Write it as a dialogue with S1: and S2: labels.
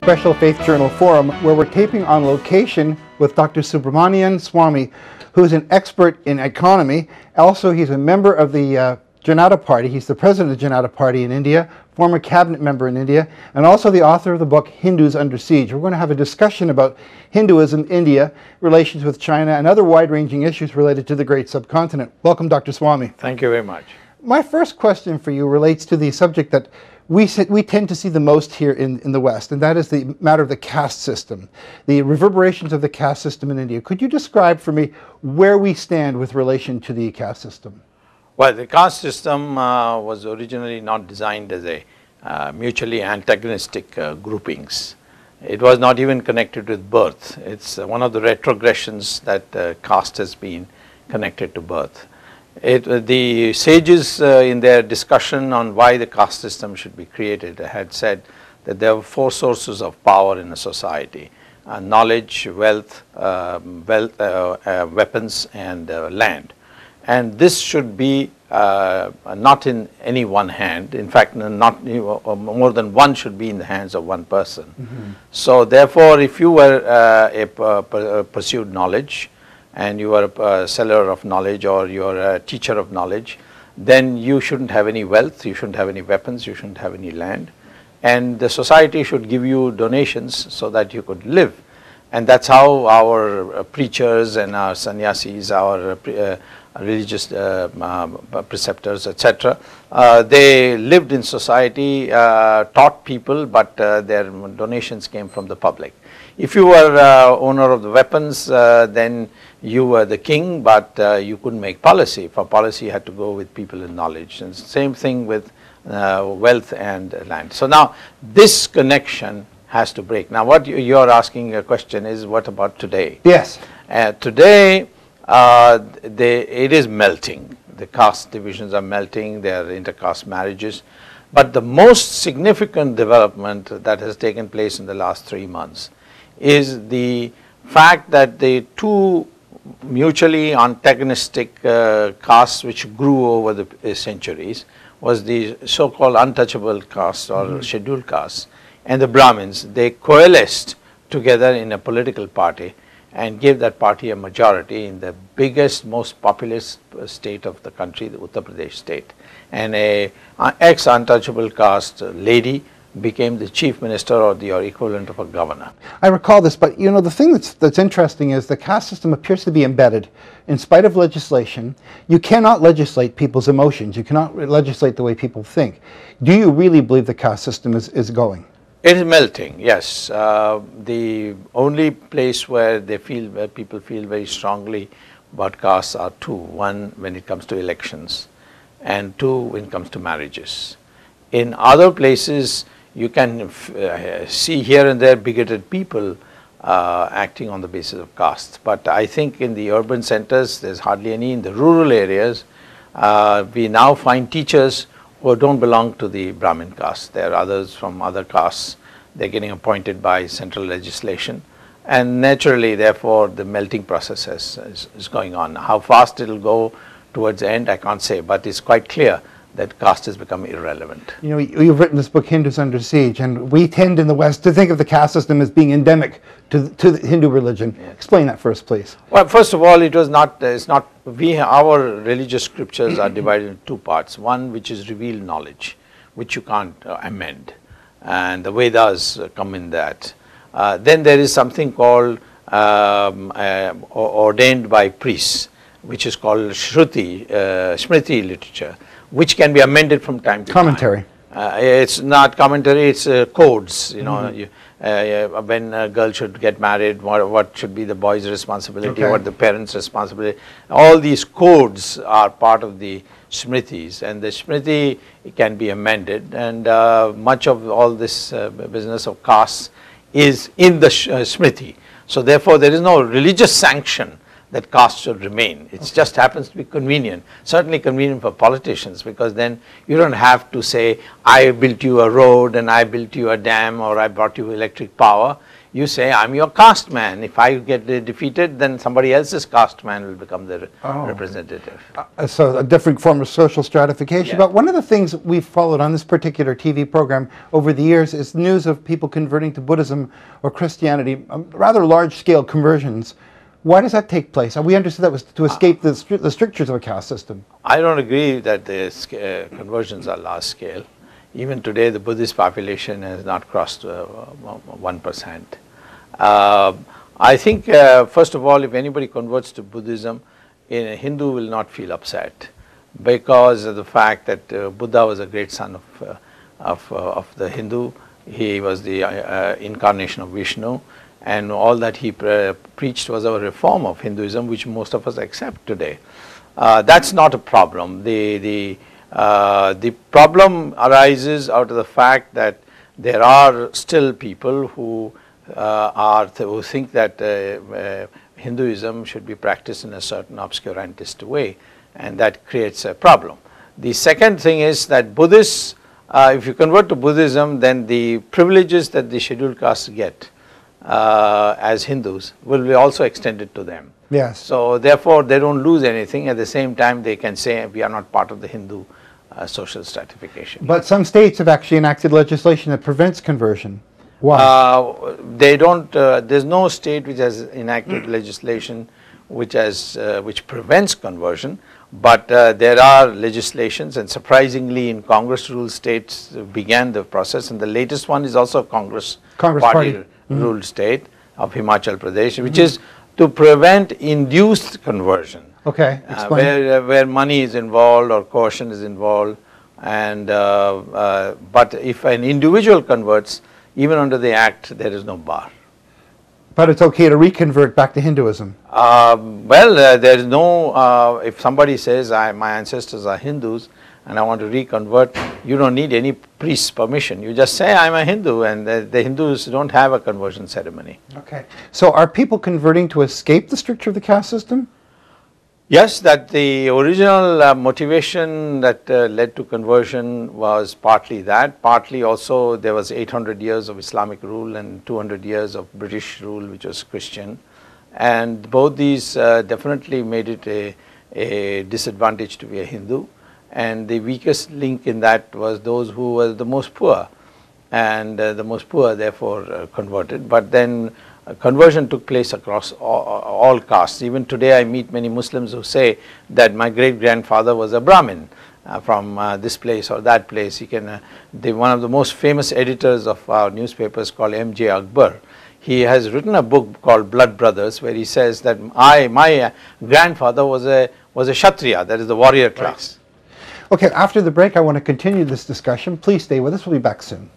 S1: Special Faith Journal Forum, where we're taping on location with Dr. Subramanian Swamy, who's an expert in economy. Also, he's a member of the Janata Party. He's the president of the Janata Party in India, former cabinet member in India, and also the author of the book Hindus Under Siege. We're going to have a discussion about Hinduism, India, relations with China, and other wide-ranging issues related to the great subcontinent. Welcome, Dr. Swamy.
S2: Thank you very much.
S1: My first question for you relates to the subject that we tend to see the most here in the West, and that is the matter of the caste system, the reverberations of the caste system in India. Could you describe for me where we stand with relation to the caste system?
S2: Well, the caste system was originally not designed as a mutually antagonistic groupings. It was not even connected with birth. It's one of the retrogressions that caste has been connected to birth. The sages in their discussion on why the caste system should be created had said that there were four sources of power in a society: knowledge, wealth, weapons, and land. And this should be not in any one hand. In fact, not more than one should be in the hands of one person. Mm-hmm. So therefore, if you were pursued knowledge, and you are a seller of knowledge, or you are a teacher of knowledge, then you shouldn't have any wealth, you shouldn't have any weapons, you shouldn't have any land, and the society should give you donations so that you could live. And that's how our preachers and our sannyasis, our religious preceptors, etc., they lived in society, taught people, but their donations came from the public. If you were owner of the weapons, then you were the king, but you couldn't make policy. For policy, you had to go with people in knowledge. And same thing with wealth and land. So now this connection has to break. Now what you're asking a question is, what about today?
S1: Yes.
S2: Today, it is melting. The caste divisions are melting, there are intercaste marriages. But the most significant development that has taken place in the last 3 months is the fact that the two mutually antagonistic castes which grew over the centuries was the so-called untouchable caste or scheduled castes and the Brahmins. They coalesced together in a political party and gave that party a majority in the biggest, most populous state of the country, the Uttar Pradesh state. And a ex-untouchable caste lady became the chief minister or the equivalent of a governor.
S1: I recall this, but you know, the thing that's interesting is the caste system appears to be embedded in spite of legislation. You cannot legislate people's emotions. You cannot legislate the way people think. Do you really believe the caste system is going?
S2: It is melting, yes. The only place where people feel very strongly about castes are two. One, when it comes to elections, and two, when it comes to marriages. In other places, you can see here and there bigoted people acting on the basis of caste. But I think in the urban centers, there's hardly any. In the rural areas, we now find teachers who don't belong to the Brahmin caste. There are others from other castes. They're getting appointed by central legislation. And naturally, therefore, the melting process is going on. How fast it will go towards the end, I can't say, but it's quite clear that caste has become irrelevant. You know,
S1: you've written this book, Hindus Under Siege, and we tend in the West to think of the caste system as being endemic to the Hindu religion. Yes. Explain that first, please.
S2: Well, first of all, our religious scriptures are divided into two parts. One, which is revealed knowledge, which you can't amend, and the Vedas come in that. Then there is something called ordained by priests, which is called Shruti, Smriti literature, which can be amended from time to
S1: commentary.
S2: Time. It's not commentary, it's codes. You know, when a girl should get married, what should be the boy's responsibility, what the parents' responsibility. All these codes are part of the Smritis, and the Smriti can be amended, and much of all this business of castes is in the Smriti. So therefore, there is no religious sanction that caste should remain. It just happens to be convenient. Certainly convenient for politicians, because then you don't have to say, I built you a road and I built you a dam or I brought you electric power. You say, I'm your caste man. If I get defeated, then somebody else's caste man will become the representative.
S1: So a different form of social stratification.
S2: Yeah.
S1: But one of the things we've followed on this particular TV program over the years is news of people converting to Buddhism or Christianity, rather large-scale conversions. Why does that take place? We understood that was to escape the strictures of a caste system.
S2: I don't agree that the conversions are large scale. Even today, the Buddhist population has not crossed 1%. I think, first of all, if anybody converts to Buddhism, a Hindu will not feel upset because of the fact that Buddha was a great son of the Hindu. He was the incarnation of Vishnu, and all that he preached was a reform of Hinduism, which most of us accept today. That's not a problem. The problem arises out of the fact that there are still people who who think that Hinduism should be practiced in a certain obscurantist way, and that creates a problem. The second thing is that Buddhists, if you convert to Buddhism, then the privileges that the scheduled castes get as Hindus will be also extended to them.
S1: Yes.
S2: So therefore, they don't lose anything. At the same time, they can say we are not part of the Hindu social stratification.
S1: But some states have actually enacted legislation that prevents conversion. Why?
S2: They don't. There's no state which has enacted legislation which prevents conversion. But there are legislations, and surprisingly, in Congress ruled states began the process, and the latest one is also a Congress party ruled state of Himachal Pradesh, which is to prevent induced conversion.
S1: Okay, explain.
S2: Where money is involved or coercion is involved, and but if an individual converts, even under the act, there is no bar.
S1: But it's okay to reconvert back to Hinduism.
S2: There is no. If somebody says my ancestors are Hindus and I want to reconvert, you don't need any priest's permission. You just say I'm a Hindu, and the Hindus don't have a conversion ceremony.
S1: Okay. So are people converting to escape the stricture of the caste system?
S2: Yes, that the original motivation that led to conversion was partly that, partly also there was 800 years of Islamic rule and 200 years of British rule, which was Christian, and both these definitely made it a disadvantage to be a Hindu, and the weakest link in that was those who were the most poor, and the most poor therefore converted. But then conversion took place across all castes. Even today I meet many Muslims who say that my great-grandfather was a Brahmin from this place or that place. He can, one of the most famous editors of our newspapers called M.J. Akbar, he has written a book called Blood Brothers, where he says that my grandfather was a Kshatriya, that is the warrior class.
S1: Right. Okay, after the break I want to continue this discussion. Please stay with us, we'll be back soon.